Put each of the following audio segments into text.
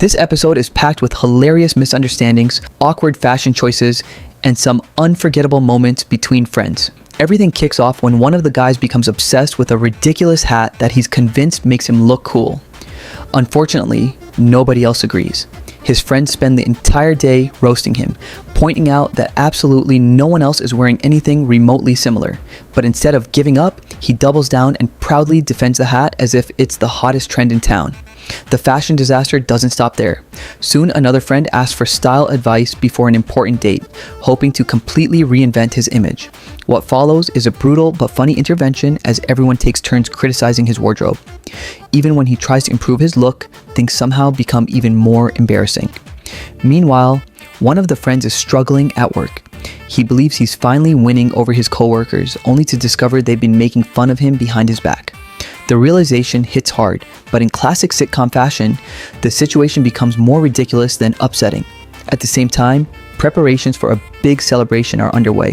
This episode is packed with hilarious misunderstandings, awkward fashion choices, and some unforgettable moments between friends. Everything kicks off when one of the guys becomes obsessed with a ridiculous hat that he's convinced makes him look cool. Unfortunately, nobody else agrees. His friends spend the entire day roasting him, pointing out that absolutely no one else is wearing anything remotely similar. But instead of giving up, he doubles down and proudly defends the hat as if it's the hottest trend in town. The fashion disaster doesn't stop there. Soon another friend asks for style advice before an important date, hoping to completely reinvent his image. What follows is a brutal but funny intervention as everyone takes turns criticizing his wardrobe. Even when he tries to improve his look, things somehow become even more embarrassing. Meanwhile, one of the friends is struggling at work. He believes he's finally winning over his coworkers, only to discover they've been making fun of him behind his back. The realization hits hard, but in classic sitcom fashion, the situation becomes more ridiculous than upsetting. At the same time, preparations for a big celebration are underway.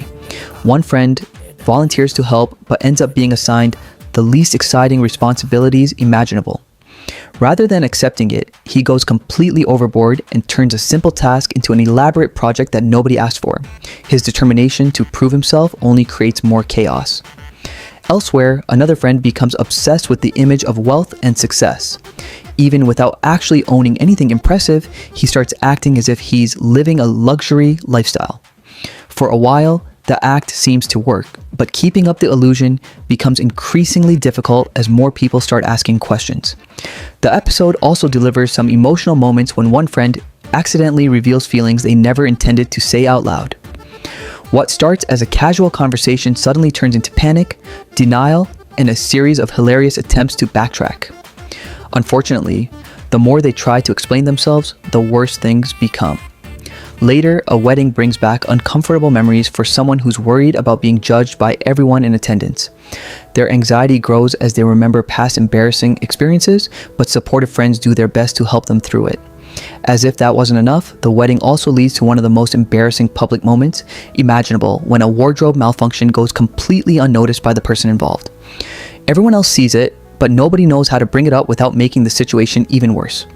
One friend volunteers to help, but ends up being assigned the least exciting responsibilities imaginable. Rather than accepting it, he goes completely overboard and turns a simple task into an elaborate project that nobody asked for. His determination to prove himself only creates more chaos. Elsewhere, another friend becomes obsessed with the image of wealth and success. Even without actually owning anything impressive, he starts acting as if he's living a luxury lifestyle. For a while, the act seems to work, but keeping up the illusion becomes increasingly difficult as more people start asking questions. The episode also delivers some emotional moments when one friend accidentally reveals feelings they never intended to say out loud. What starts as a casual conversation suddenly turns into panic, denial, and a series of hilarious attempts to backtrack. Unfortunately, the more they try to explain themselves, the worse things become. Later, a wedding brings back uncomfortable memories for someone who's worried about being judged by everyone in attendance. Their anxiety grows as they remember past embarrassing experiences, but supportive friends do their best to help them through it. As if that wasn't enough, the wedding also leads to one of the most embarrassing public moments imaginable when a wardrobe malfunction goes completely unnoticed by the person involved. Everyone else sees it, but nobody knows how to bring it up without making the situation even worse.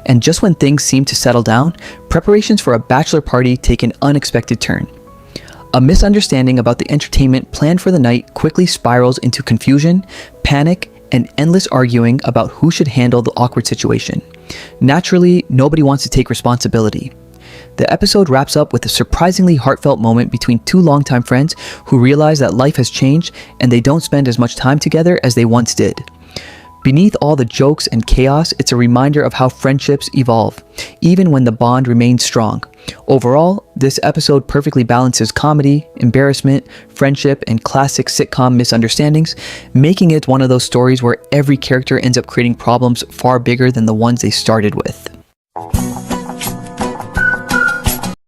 And just when things seem to settle down, preparations for a bachelor party take an unexpected turn. A misunderstanding about the entertainment planned for the night quickly spirals into confusion, panic, and endless arguing about who should handle the awkward situation. Naturally, nobody wants to take responsibility. The episode wraps up with a surprisingly heartfelt moment between two longtime friends who realize that life has changed and they don't spend as much time together as they once did. Beneath all the jokes and chaos, it's a reminder of how friendships evolve, even when the bond remains strong. Overall, this episode perfectly balances comedy, embarrassment, friendship, and classic sitcom misunderstandings, making it one of those stories where every character ends up creating problems far bigger than the ones they started with.